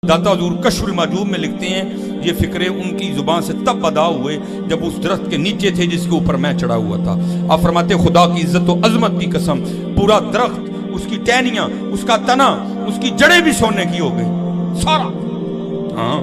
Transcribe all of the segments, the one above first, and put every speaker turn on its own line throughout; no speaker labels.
داتا حضور کشف المحجوب میں لکھتے ہیں یہ فکرے ان کی زبان سے تب ادا ہوئے جب اس درخت کے نیچے تھے جس کے اوپر میں چڑھا ہوا تھا. آپ فرماتے خدا کی عزت و عظمت کی قسم پورا درخت، اس کی ٹہنیاں، اس کا تنا، اس کی جڑیں بھی سونے کی ہو گئی، سارا، ہاں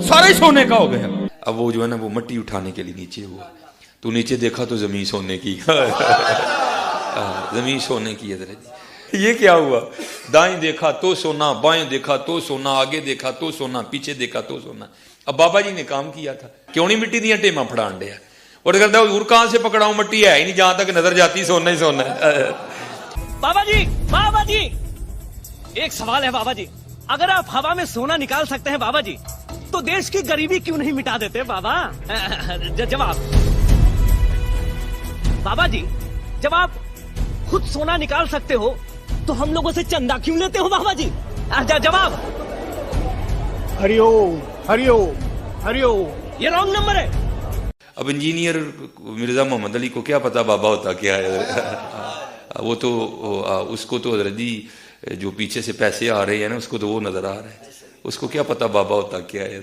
سارے سونے کا ہو گیا. اب وہ جو ہے نا وہ مٹی اٹھانے کے لیے نیچے ہوا، تو نیچے دیکھا تو زمین سونے کی زمین سونے کی. یہ کیا ہوا؟ دائیں دیکھا تو سونا، بائیں دیکھا تو سونا، آگے دیکھا تو سونا، پیچھے دیکھا تو سونا. اب بابا جی نے کام کیا تھا، کیوں نہیں مٹی دیا ٹیما پھڑان دیا، اور کہتا حضور کہاں سے پکڑاؤں، مٹی ہے ہی نہیں، جہاں تک نظر جاتی سونا ہی سونا ہے.
بابا جی ایک سوال ہے بابا جی، اگر آپ ہوا میں سونا نکال سکتے ہیں بابا جی تو دیش کی غریبی کیوں نہیں مٹا دیتے بابا؟ جواب بابا جی، جب آپ خود سونا نکال سکتے ہو تو ہم لوگوں سے چندہ کیوں لیتے ہو بابا جی؟ جواب
ہری اوم ہری اوم ہری اوم.
یہ رانگ نمبر ہے.
اب انجینئر مرزا محمد علی کو کیا پتا بابا ہوتا کیا ہے، وہ تو اس کو تو حضرت جی جو پیچھے سے پیسے آ رہے ہیں نا اس کو تو وہ نظر آ رہا ہے، اس کو کیا پتا بابا ہوتا کیا ہے.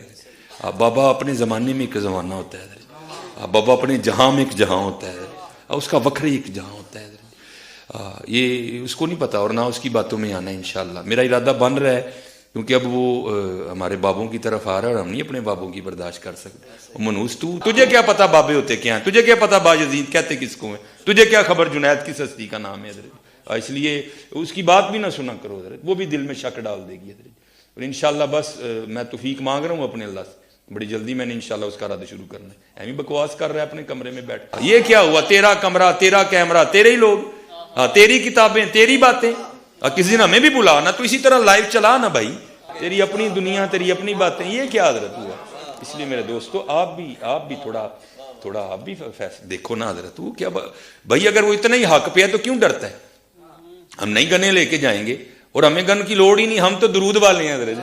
بابا اپنے زمانے میں ایک زمانہ ہوتا ہے، بابا اپنے جہاں میں ایک جہاں ہوتا ہے، اس کا وکھری ایک جہاں ہوتا ہے. یہ اس کو نہیں پتا اور نہ اس کی باتوں میں آنا ہے. انشاءاللہ میرا ارادہ بن رہا ہے کیونکہ اب وہ ہمارے بابوں کی طرف آ رہا ہے اور ہم نہیں اپنے بابوں کی برداشت کر سکتے. منوس تجھے کیا پتا بابے ہوتے کیا ہیں، تجھے کیا پتا باجزید کہتے کس کو ہیں، تجھے کیا خبر جنید کس ہستی کا نام ہے حضرت. اس لیے اس کی بات بھی نہ سنا کرو حضرت، وہ بھی دل میں شک ڈال دے گی حضرت. اور انشاءاللہ بس میں توفیق مانگ رہا ہوں اپنے اللہ سے، بڑی جلدی میں نے انشاءاللہ اس کا رد شروع کرنا ہے. ایویں بکواس کر رہا ہے اپنے کمرے میں بیٹھ. یہ کیا ہوا؟ تیرا کمرہ، تیرا کیمرہ، تیرے ہی لوگ، تیری کتابیں، تیری باتیں. کسی دن ہمیں بھی بلا نا تو اسی طرح لائیو چلا نا بھائی، تیری اپنی دنیا، تیری اپنی باتیں. یہ کیا حضرت ہوا؟ اس لیے میرے دوستو آپ بھی تھوڑا آپ بھی دیکھو نا حضرت. وہ کیا بھائی، اگر وہ اتنا ہی حق پہ ہے تو کیوں ڈرتا ہے؟ ہم نہیں گنے لے کے جائیں گے اور ہمیں گن کی لوڑ ہی نہیں، ہم تو درود والے ہیں حضرت.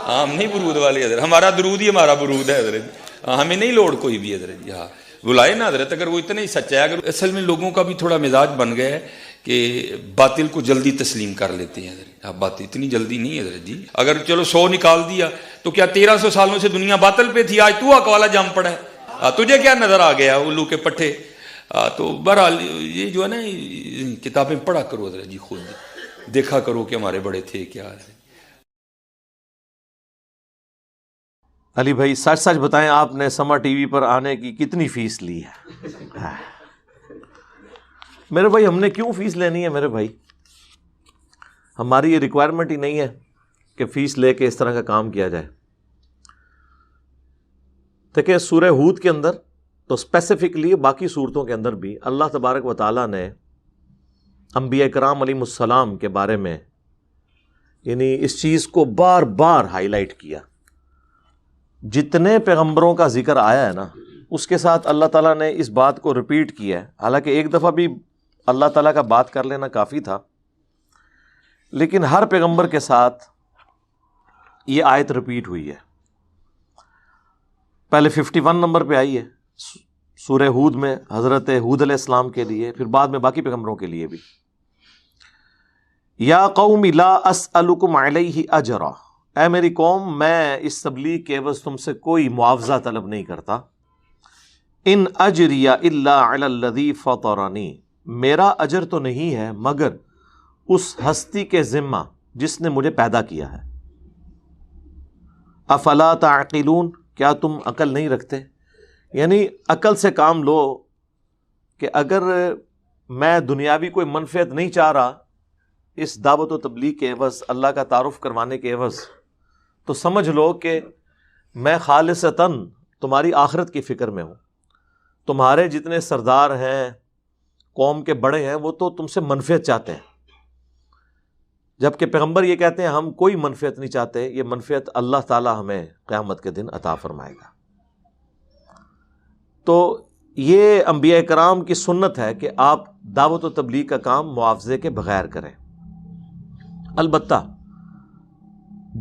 ہم نہیں برود والے حضرت، ہمارا درود ہی ہمارا برود ہے حضرت، ہمیں نہیں لوڑ کوئی بھی حضرت. ہاں بلائے نا حضرت، اگر وہ اتنا ہی سچا ہے. اگر اصل میں لوگوں کا بھی تھوڑا مزاج بن گیا ہے کہ باطل کو جلدی تسلیم کر لیتے ہیں حضرت. بات اتنی جلدی نہیں حضرت جی. اگر چلو 100 نکال دیا تو کیا 1300 سالوں سے دنیا باطل پہ تھی، آج تو اکوالا جم پڑا ہے، تجھے کیا نظر آ گیا الو کے پٹھے. تو بہرحال یہ جو ہے نا کتابیں پڑھا کرو حضرت جی، خود دیکھا کرو کہ ہمارے بڑے تھے کیا ہے.
علی بھائی سچ سچ بتائیں، آپ نے سما ٹی وی پر آنے کی کتنی فیس لی ہے؟ میرے بھائی ہم نے کیوں فیس لینی ہے میرے بھائی؟ ہماری یہ ریکوائرمنٹ ہی نہیں ہے کہ فیس لے کے اس طرح کا کام کیا جائے. دیکھیں سورہ ہود کے اندر تو اسپیسیفکلی، باقی صورتوں کے اندر بھی اللہ تبارک و تعالیٰ نے انبیاء کرام علیہ السلام کے بارے میں یعنی اس چیز کو بار بار ہائی لائٹ کیا. جتنے پیغمبروں کا ذکر آیا ہے نا اس کے ساتھ اللہ تعالیٰ نے اس بات کو ریپیٹ کیا ہے. حالانکہ ایک دفعہ بھی اللہ تعالیٰ کا بات کر لینا کافی تھا، لیکن ہر پیغمبر کے ساتھ یہ آیت ریپیٹ ہوئی ہے. پہلے 51 نمبر پہ آئی ہے سورہ ہود میں حضرت ہود علیہ السلام کے لیے، پھر بعد میں باقی پیغمبروں کے لیے بھی. یا قوم لا اسألکم علیہ اجرا، اے میری قوم میں اس تبلیغ کے عوض تم سے کوئی معاوضہ طلب نہیں کرتا. ان اجری الا علی الذی فطرنی، میرا اجر تو نہیں ہے مگر اس ہستی کے ذمہ جس نے مجھے پیدا کیا ہے. افلا تعقلون، کیا تم عقل نہیں رکھتے؟ یعنی عقل سے کام لو کہ اگر میں دنیاوی کوئی منفعت نہیں چاہ رہا اس دعوت و تبلیغ کے عوض، اللہ کا تعارف کروانے کے عوض، تو سمجھ لو کہ میں خالصتاً تمہاری آخرت کی فکر میں ہوں. تمہارے جتنے سردار ہیں، قوم کے بڑے ہیں، وہ تو تم سے منفعت چاہتے ہیں، جبکہ پیغمبر یہ کہتے ہیں ہم کوئی منفعت نہیں چاہتے، یہ منفعت اللہ تعالی ہمیں قیامت کے دن عطا فرمائے گا. تو یہ انبیاء کرام کی سنت ہے کہ آپ دعوت و تبلیغ کا کام معاوضے کے بغیر کریں. البتہ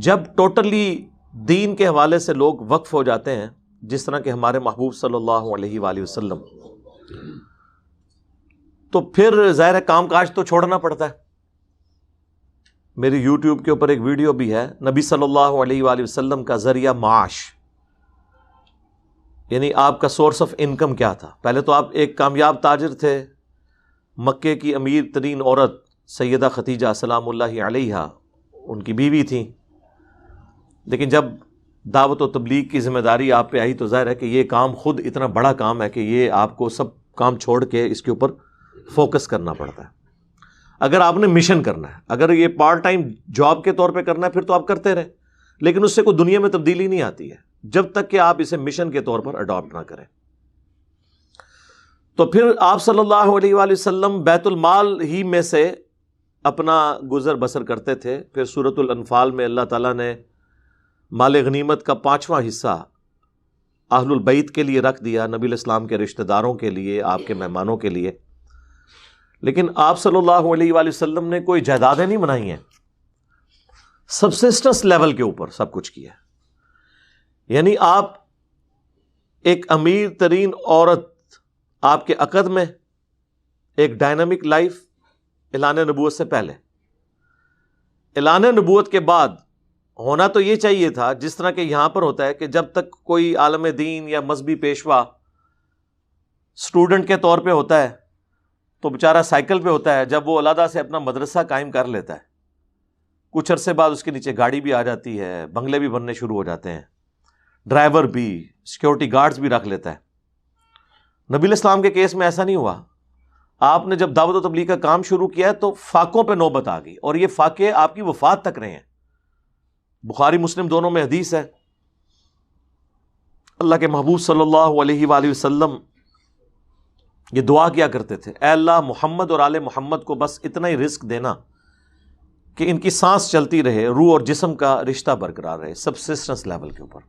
جب ٹوٹلی دین کے حوالے سے لوگ وقف ہو جاتے ہیں، جس طرح کہ ہمارے محبوب صلی اللہ علیہ وآلہ وسلم، تو پھر ظاہر ہے کام کاج تو چھوڑنا پڑتا ہے. میری یوٹیوب کے اوپر ایک ویڈیو بھی ہے، نبی صلی اللہ علیہ وآلہ وسلم کا ذریعہ معاش، یعنی آپ کا سورس آف انکم کیا تھا. پہلے تو آپ ایک کامیاب تاجر تھے، مکے کی امیر ترین عورت سیدہ ختیجہ سلام اللہ علیہا ان کی بیوی تھیں، لیکن جب دعوت و تبلیغ کی ذمہ داری آپ پہ آئی تو ظاہر ہے کہ یہ کام خود اتنا بڑا کام ہے کہ یہ آپ کو سب کام چھوڑ کے اس کے اوپر فوکس کرنا پڑتا ہے. اگر آپ نے مشن کرنا ہے، اگر یہ پارٹ ٹائم جاب کے طور پہ کرنا ہے پھر تو آپ کرتے رہیں، لیکن اس سے کوئی دنیا میں تبدیلی نہیں آتی ہے جب تک کہ آپ اسے مشن کے طور پر اڈاپٹ نہ کریں. تو پھر آپ صلی اللہ علیہ وآلہ وسلم بیت المال ہی میں سے اپنا گزر بسر کرتے تھے. پھر سورۃ الانفال میں اللہ تعالیٰ نے مال غنیمت کا 5واں حصہ اہل البیت کے لیے رکھ دیا، نبی علیہ السلام کے رشتہ داروں کے لیے، آپ کے مہمانوں کے لیے. لیکن آپ صلی اللہ علیہ وآلہ وسلم نے کوئی جائیدادیں نہیں بنائی ہیں، سبسسٹنس لیول کے اوپر سب کچھ کیا. یعنی آپ ایک امیر ترین عورت، آپ کے عقد میں ایک ڈائنامک لائف اعلان نبوت سے پہلے، اعلان نبوت کے بعد ہونا تو یہ چاہیے تھا جس طرح کہ یہاں پر ہوتا ہے کہ جب تک کوئی عالم دین یا مذہبی پیشوا اسٹوڈنٹ کے طور پہ ہوتا ہے تو بیچارہ سائیکل پہ ہوتا ہے، جب وہ علیحدہ سے اپنا مدرسہ قائم کر لیتا ہے کچھ عرصے بعد اس کے نیچے گاڑی بھی آ جاتی ہے، بنگلے بھی بننے شروع ہو جاتے ہیں، ڈرائیور بھی، سیکیورٹی گارڈز بھی رکھ لیتا ہے. نبی علیہ السلام کے کیس میں ایسا نہیں ہوا. آپ نے جب دعوت و تبلیغ کا کام شروع کیا ہے تو فاقوں پہ نوبت آ گئی، اور یہ فاقے آپ کی وفات تک رہے ہیں. بخاری مسلم دونوں میں حدیث ہے، اللہ کے محبوب صلی اللہ علیہ وآلہ وسلم یہ دعا کیا کرتے تھے، اے اللہ محمد اور آل محمد کو بس اتنا ہی رزق دینا کہ ان کی سانس چلتی رہے، روح اور جسم کا رشتہ برقرار رہے، سبسسٹنس لیول کے اوپر.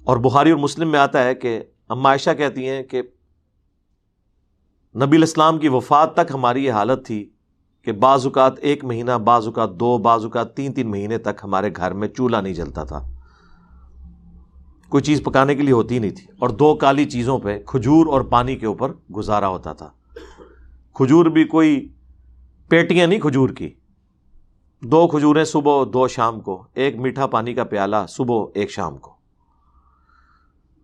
اور بخاری اور مسلم میں آتا ہے کہ اما عائشہ کہتی ہیں کہ نبی علیہ السلام کی وفات تک ہماری یہ حالت تھی کہ بعض اوقات 1 مہینہ، بعض اوقات 2، بعض اوقات 3 مہینے تک ہمارے گھر میں چولہا نہیں جلتا تھا، کوئی چیز پکانے کے لیے ہوتی نہیں تھی، اور 2 کالی چیزوں پہ کھجور اور پانی کے اوپر گزارا ہوتا تھا. کھجور بھی کوئی پیٹیاں نہیں کھجور کی، 2 کھجوریں صبح 2 شام کو، 1 میٹھا پانی کا پیالہ صبح 1 شام کو.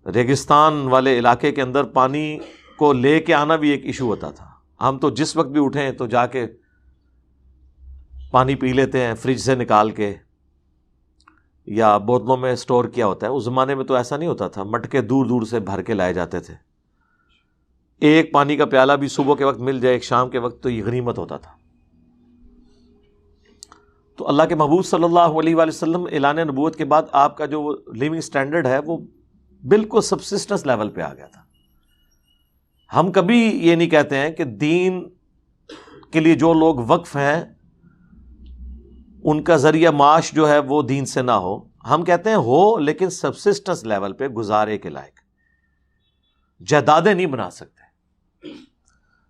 ریگستان والے علاقے کے اندر پانی کو لے کے آنا بھی ایک ایشو ہوتا تھا. ہم تو جس وقت بھی اٹھیں تو جا کے پانی پی لیتے ہیں فریج سے نکال کے، یا بوتلوں میں سٹور کیا ہوتا ہے. اس زمانے میں تو ایسا نہیں ہوتا تھا، مٹکے دور دور سے بھر کے لائے جاتے تھے. ایک پانی کا پیالہ بھی صبح کے وقت مل جائے، ایک شام کے وقت، تو یہ غنیمت ہوتا تھا. تو اللہ کے محبوب صلی اللہ علیہ وآلہ وسلم اعلان نبوت کے بعد آپ کا جو لیونگ سٹینڈرڈ ہے وہ بالکل سبسسٹنس لیول پہ آ گیا تھا. ہم کبھی یہ نہیں کہتے ہیں کہ دین کے لیے جو لوگ وقف ہیں ان کا ذریعہ معاش جو ہے وہ دین سے نہ ہو. ہم کہتے ہیں ہو، لیکن سبسسٹنس لیول پہ گزارے کے لائق، جائیدادیں نہیں بنا سکتے.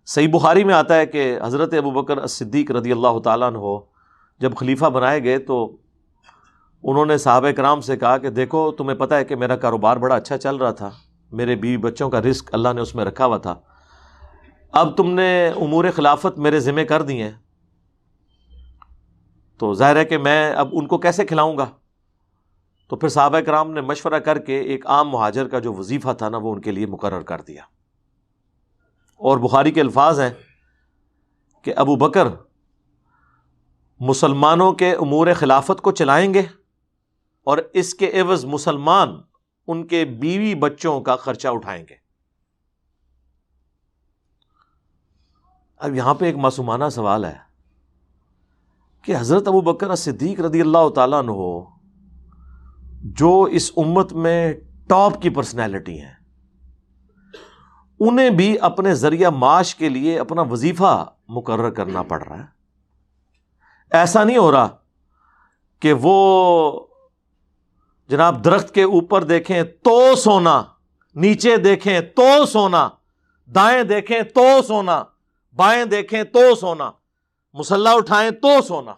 صحیح بخاری میں آتا ہے کہ حضرت ابوبکر الصدیق رضی اللہ تعالیٰ عنہ جب خلیفہ بنائے گئے تو انہوں نے صحابہ کرام سے کہا کہ دیکھو تمہیں پتہ ہے کہ میرا کاروبار بڑا اچھا چل رہا تھا، میرے بیوی بچوں کا رزق اللہ نے اس میں رکھا ہوا تھا، اب تم نے امور خلافت میرے ذمہ کر دی ہیں، تو ظاہر ہے کہ میں اب ان کو کیسے کھلاؤں گا. تو پھر صحابہ کرام نے مشورہ کر کے ایک عام مہاجر کا جو وظیفہ تھا نا وہ ان کے لیے مقرر کر دیا. اور بخاری کے الفاظ ہیں کہ ابو بکر مسلمانوں کے امور خلافت کو چلائیں گے اور اس کے عوض مسلمان ان کے بیوی بچوں کا خرچہ اٹھائیں گے. اب یہاں پہ ایک معصومانہ سوال ہے کہ حضرت ابو بکر صدیق رضی اللہ تعالیٰ عنہ جو اس امت میں ٹاپ کی پرسنالٹی ہیں، انہیں بھی اپنے ذریعہ معاش کے لیے اپنا وظیفہ مقرر کرنا پڑ رہا ہے. ایسا نہیں ہو رہا کہ وہ جناب درخت کے اوپر دیکھیں تو سونا، نیچے دیکھیں تو سونا، دائیں دیکھیں تو سونا، بائیں دیکھیں تو سونا، مسلح اٹھائیں تو سونا.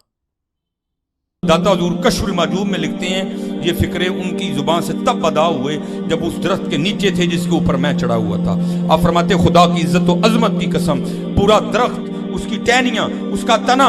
داتا حضور کشف المحجوب میں لکھتے ہیں یہ فکرے ان کی زبان سے تب ادا ہوئے جب اس درخت کے نیچے تھے جس کے اوپر میں چڑھا ہوا تھا. آپ فرماتے خدا کی عزت و عظمت کی قسم، پورا درخت، اس کی ٹہنیاں، اس کا تنا،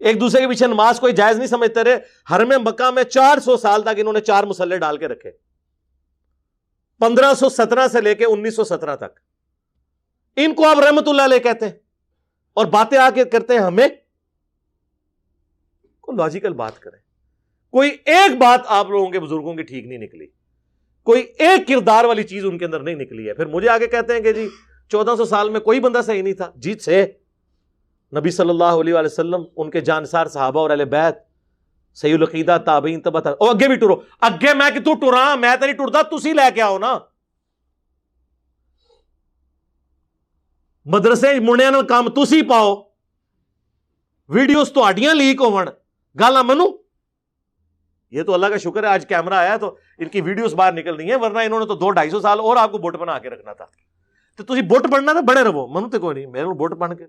ایک دوسرے کے پیچھے نماز کوئی جائز نہیں سمجھتے رہے. حرم مکہ میں 400 سال تک انہوں نے 4 مصلے ڈال کے رکھے, 1517 سے لے کے 1917 تک. ان کو آپ رحمت اللہ علیہ کہتے ہیں اور باتیں آ کے کرتے ہیں ہمیں. کوئی لاجیکل بات کریں. کوئی ایک بات آپ لوگوں کے بزرگوں کی ٹھیک نہیں نکلی, کوئی ایک کردار والی چیز ان کے اندر نہیں نکلی ہے. پھر مجھے آگے کہتے ہیں کہ جی 1400 سال میں کوئی بندہ صحیح نہیں تھا. جی سے نبی صلی اللہ علیہ وآلہ وسلم, ان کے جانسار صحابہ اور اہل بیت, صحیح العقیدہ تابعین تبع. اور اگے بھی ٹرو, اگے میں کہ تو ٹرا, میں تو نہیں ٹرتا, تسی لے کے آؤ نا. مدرسے منڈیاں نال کام تسی پاؤ, ویڈیوز تو آڈیاں لیک ہون, گالاں منو. یہ تو اللہ کا شکر ہے آج کیمرہ آیا تو ان کی ویڈیوز باہر نکل رہی ہیں, ورنہ انہوں نے تو 200-250 سال اور آپ کو بت بنا کے رکھنا تھا. تو تسی بت بننا تھا بڑے رہو, منو تے کوئی نہیں, میرے کو بت بن کے